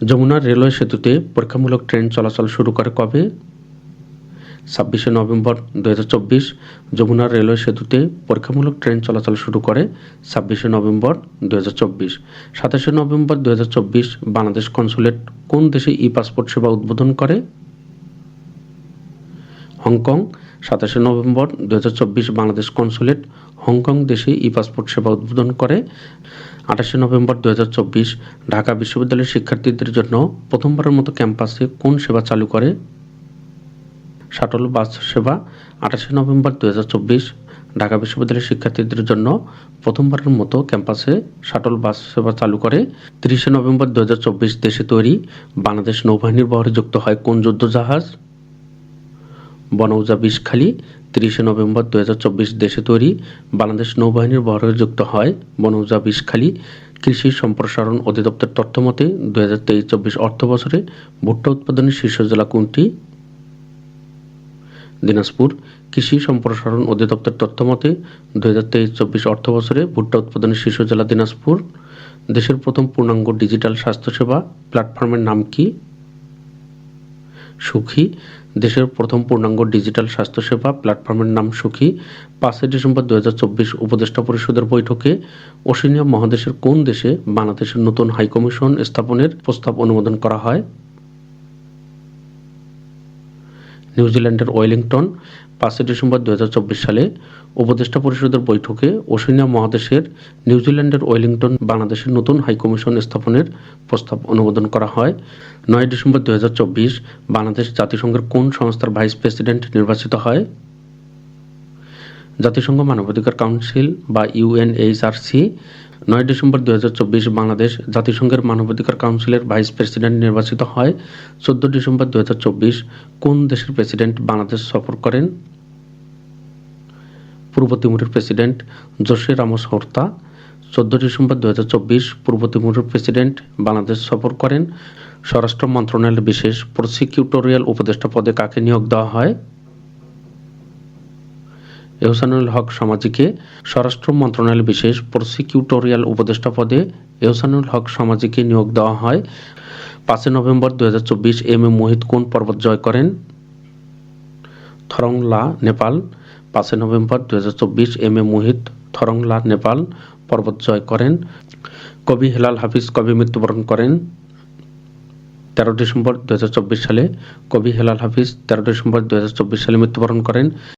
Jamuna railway সেতুতে পরীক্ষামূলক train চলাচল শুরু করে কবে? 26শে নভেম্বর 2024। যমুনা রেলওয়ে সেতুতে পরীক্ষামূলক ট্রেন চলাচল শুরু করে 26শে নভেম্বর 2024। 27শে নভেম্বর 2024 বাংলাদেশ কনস্যুলেট কোন দেশে ই-পাসপোর্ট সেবা উদ্বোধন করে? হংকং। 27শে নভেম্বর 2024 বাংলাদেশ কনস্যুলেট হংকং দেশে ই-পাসপোর্ট সেবা উদ্বোধন করে। 28শে নভেম্বর 2024 ঢাকা বিশ্ববিদ্যালয়ের শিক্ষার্থীদের জন্য প্রথমবারের মতো ক্যাম্পাসে কোন সেবা চালু করে? শাটল বাস সেবা। 28শে নভেম্বর 2024 ঢাকা বিশ্ববিদ্যালয়ের শিক্ষার্থীদের জন্য প্রথমবারের মতো ক্যাম্পাসে শাটল বাস সেবা চালু করে। 30শে নভেম্বর 2024 দেশে তৈরি বাংলাদেশ নৌবাহিনীর বহরে যুক্ত হয় কোন যুদ্ধজাহাজ? বনৌজা বিশখালী। 30শে নভেম্বর 2024 দেশে তৈরি বাংলাদেশ নৌবাহিনীর বহরে যুক্ত হয় বনৌজা বিশখালী। কৃষি সম্প্রসারণ অধিদপ্তর তথ্যমতে 2023-24 অর্থবছরে ভুট্টা উৎপাদনের শীর্ষ জেলা কোনটি? দিনাজপুর। কৃষি সম্প্রসারণ অধিদপ্তর তথ্যমতে 2023-24 অর্থবছরে ভুট্টা উৎপাদনের শীর্ষ জেলা দিনাজপুর। দেশের প্রথম পূর্ণাঙ্গ ডিজিটাল স্বাস্থ্যসেবা প্ল্যাটফর্মের নাম কি? সুখী। দেশের প্রথম পূর্ণাঙ্গ ডিজিটাল স্বাস্থ্যসেবা প্ল্যাটফর্মের নাম সুখী। 5 ডিসেম্বর 2024 উপদেষ্টা পরিষদের বৈঠকে ওশেনিয়া মহাদেশের কোন দেশে বাংলাদেশের নতুন হাইকমিশন স্থাপনের প্রস্তাব অনুমোদন করা হয়? নিউজিল্যান্ডের ওয়েলিংটন। 5 ডিসেম্বর 2024 সালে উপদেষ্টা পরিষদের বৈঠকে ওশেনিয়া মহাদেশের নিউজিল্যান্ডের ওয়েলিংটন বাংলাদেশের নতুন হাইকমিশন স্থাপনের প্রস্তাব অনুমোদন করা হয়। 9 ডিসেম্বর 2024 বাংলাদেশ জাতিসংঘের কোন সংস্থার ভাইস প্রেসিডেন্ট নির্বাচিত হয়? জাতিসংঘ মানবাধিকার কাউন্সিল বা ইউএনএইচআরসি। 9 ডিসেম্বর 2024 বাংলাদেশ জাতিসংঘের মানবাধিকার কাউন্সিলের ভাইস প্রেসিডেন্ট নির্বাচিত হয়। 14 ডিসেম্বর 2024 কোন দেশের প্রেসিডেন্ট বাংলাদেশ সফর করেন? পূর্ব তিমুরের president Jose Ramos Horta. 14 December 2024 পূর্ব তিমুরের প্রেসিডেন্ট বাংলাদেশ সফর করেন। স্বরাষ্ট্র মন্ত্রণালয়ের বিশেষ প্রসিকিউটোরিয়াল উপদেষ্টা পদে কাকে নিয়োগ দেওয়া হয়? এহসানুল হক সামাজিকে। স্বরাষ্ট্র মন্ত্রণালয়ের বিশেষ প্রসিকিউটোরিয়াল উপদেষ্টা পদে এহসানুল হক সামাজিকে নিয়োগ দেওয়া হয়। 5 নভেম্বর 2024 এম এ মোহিত কোন পর্বত জয় করেন? থরং লা, নেপাল। 5 নভেম্বর 2024 এম এ মোহিত থরং লা, নেপাল পর্বত জয় করেন। কবি হেলাল হাফিজ কবে মৃত্যুবরণ করেন? 13 ডিসেম্বর 2024 সালে কবি হেলাল হাফিজ 13 ডিসেম্বর 2024 সালে মৃত্যুবরণ করেন।